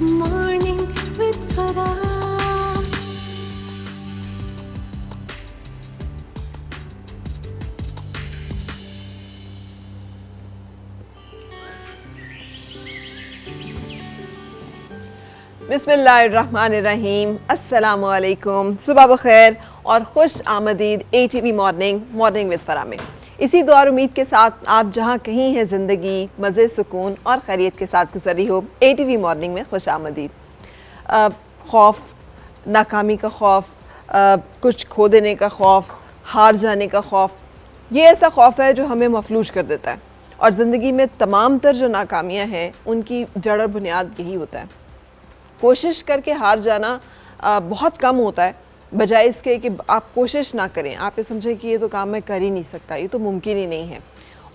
Morning with Farah. बिस्मिल्लाहिर्रहमानिर्रहीम, अस्सलामुअलैकुम, सुबह बखैर और खुश आमदीद ATV मॉर्निंग विद फराह में। इसी दुआ और उम्मीद के साथ आप जहाँ कहीं हैं ज़िंदगी मज़े सुकून और खैरियत के साथ गुजर रही हो, ATV मॉर्निंग में खुश आमदीद। खौफ, नाकामी का खौफ, कुछ खो देने का खौफ, हार जाने का खौफ, ये ऐसा खौफ है जो हमें मफलूज कर देता है। और ज़िंदगी में तमाम तर जो नाकामियाँ हैं उनकी जड़ और बुनियाद यही होता है। कोशिश करके हार जाना बहुत कम होता है, बजाय इसके कि आप कोशिश ना करें, आप ये समझें कि ये तो काम मैं कर ही नहीं सकता, ये तो मुमकिन ही नहीं है।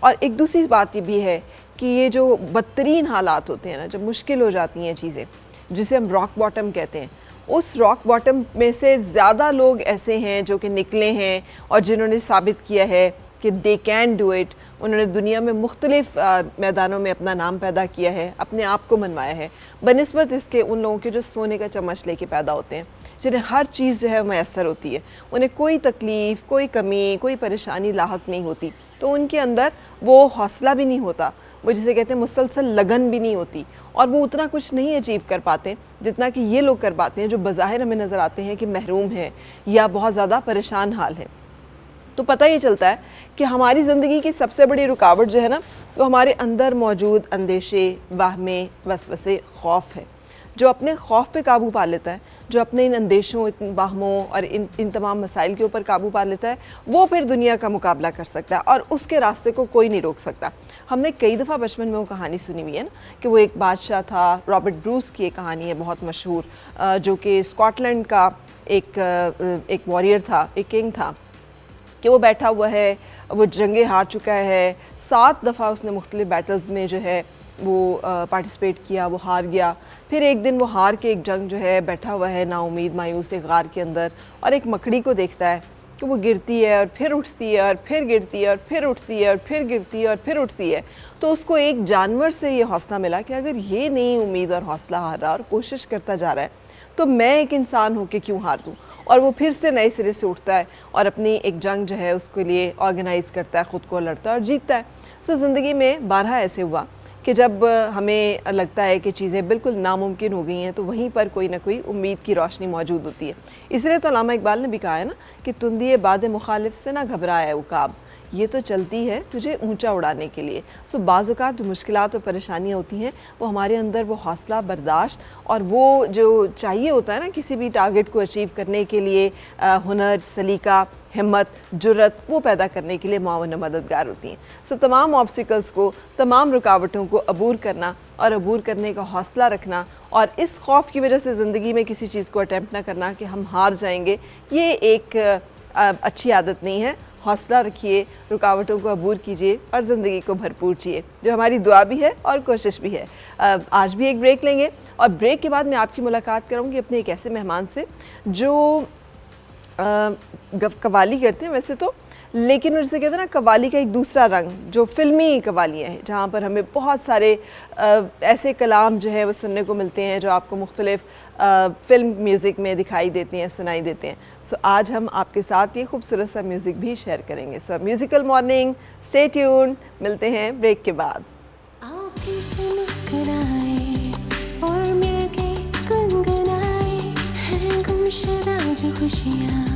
और एक दूसरी बात ये भी है कि ये जो बदतरीन हालात होते हैं ना, जब मुश्किल हो जाती हैं चीज़ें, जिसे हम रॉक बॉटम कहते हैं, उस रॉक बॉटम में से ज़्यादा लोग ऐसे हैं जो कि निकले हैं और जिन्होंने साबित किया है कि दे कैन डू इट। उन्होंने दुनिया में मुख्तलिफ़ मैदानों में अपना नाम पैदा किया है, अपने आप को मनवाया है, बनिस्बत इसके उन लोगों के जो सोने का चम्मच लेके पैदा होते हैं, जिन्हें हर चीज़ जो है मैसर होती है, उन्हें कोई तकलीफ़, कोई कमी, कोई परेशानी लाहक नहीं होती, तो उनके अंदर वो हौसला भी नहीं होता, वो जिसे कहते हैं मुसलसल लगन भी नहीं होती, और वो उतना कुछ नहीं अचीव कर पाते जितना कि ये लोग कर पाते हैं जो बज़ाहिर हमें नज़र आते हैं कि महरूम है या बहुत ज़्यादा परेशान हाल है। तो पता ये चलता है कि हमारी ज़िंदगी की सबसे बड़ी रुकावट जो है ना, वो हमारे अंदर मौजूद अंदेशे, वाहमे, वसवसे, खौफ है। जो अपने खौफ पे काबू पा लेता है, जो अपने इन अंदेशों, इन वाहमों और इन तमाम मसाइल के ऊपर काबू पा लेता है, वो फिर दुनिया का मुकाबला कर सकता है और उसके रास्ते को कोई नहीं रोक सकता। हमने कई दफ़ा बचपन में वो कहानी सुनी हुई है ना, कि वो एक बादशाह था, रॉबर्ट ब्रूस की एक कहानी है बहुत मशहूर, जो कि स्कॉटलैंड का एक वॉरियर था, एक किंग था, कि वो बैठा हुआ है, वो जंगे हार चुका है, 7 दफ़ा उसने मुख्तलिफ बैटल्स में जो है वो पार्टिसिपेट किया, वो हार गया। फिर एक दिन वो हार के एक जंग जो है बैठा हुआ है नाउमीद मायूस एक गार के अंदर, और एक मकड़ी को देखता है कि वो गिरती है और फिर उठती है और फिर गिरती है और फिर उठती है और फिर गिरती है और फिर उठती है। तो उसको एक जानवर से ये हौसला मिला कि अगर ये नहीं उम्मीद और हौसला हार रहा और कोशिश करता जा रहा है, तो मैं एक इंसान होकर क्यों हार दूँ। और वो फिर से नए सिरे से उठता है और अपनी एक जंग जो है उसके लिए ऑर्गेनाइज़ करता है, ख़ुद को लड़ता है और जीतता है। सो ज़िंदगी में 12 ऐसे हुआ कि जब हमें लगता है कि चीज़ें बिल्कुल नामुमकिन हो गई हैं, तो वहीं पर कोई ना कोई उम्मीद की रोशनी मौजूद होती है। इसलिए तो अल्लामा इकबाल ने भी कहा है ना कि तुंदिए बाद मुखालिफ से ना घबराए उकाब, ये तो चलती है तुझे ऊंचा उड़ाने के लिए। सो बाज़ औक़ात जो मुश्किलात और परेशानियाँ होती हैं, वो हमारे अंदर वो हौसला, बर्दाश्त और वो जो चाहिए होता है ना किसी भी टारगेट को अचीव करने के लिए, हुनर, सलीका, हिम्मत, जुर्रत, वो पैदा करने के लिए मुआवन मददगार होती हैं। सो तमाम ऑब्स्टिकल्स को, तमाम रुकावटों को अबूर करना और अबूर करने का हौसला रखना, और इस खौफ की वजह से ज़िंदगी में किसी चीज़ को अटैम्प्ट ना करना कि हम हार जाएंगे, ये एक अच्छी आदत नहीं है। हौसला रखिए, रुकावटों को अबूर कीजिए और ज़िंदगी को भरपूर जिए, जो हमारी दुआ भी है और कोशिश भी है। आज भी एक ब्रेक लेंगे और ब्रेक के बाद मैं आपकी मुलाकात कराऊंगी अपने एक ऐसे मेहमान से जो कव्वाली करते हैं वैसे तो, लेकिन जैसे कहते हैं ना कव्वाली का एक दूसरा रंग जो फ़िल्मी कव्वालियाँ हैं, जहाँ पर हमें बहुत सारे ऐसे कलाम जो है वो सुनने को मिलते हैं जो आपको मुख्तलिफ़ फ़िल्म म्यूज़िक में दिखाई देते हैं, सुनाई देते हैं। सो आज हम आपके साथ ये खूबसूरत सा म्यूज़िक भी शेयर करेंगे। सो म्यूज़िकल मॉर्निंग, स्टे ट्यून्ड, मिलते हैं ब्रेक के बाद। आओ फिर से मुस्कुराए और मिलके गुनगुनाए हैं गुमशुदा जो खुशियाँ।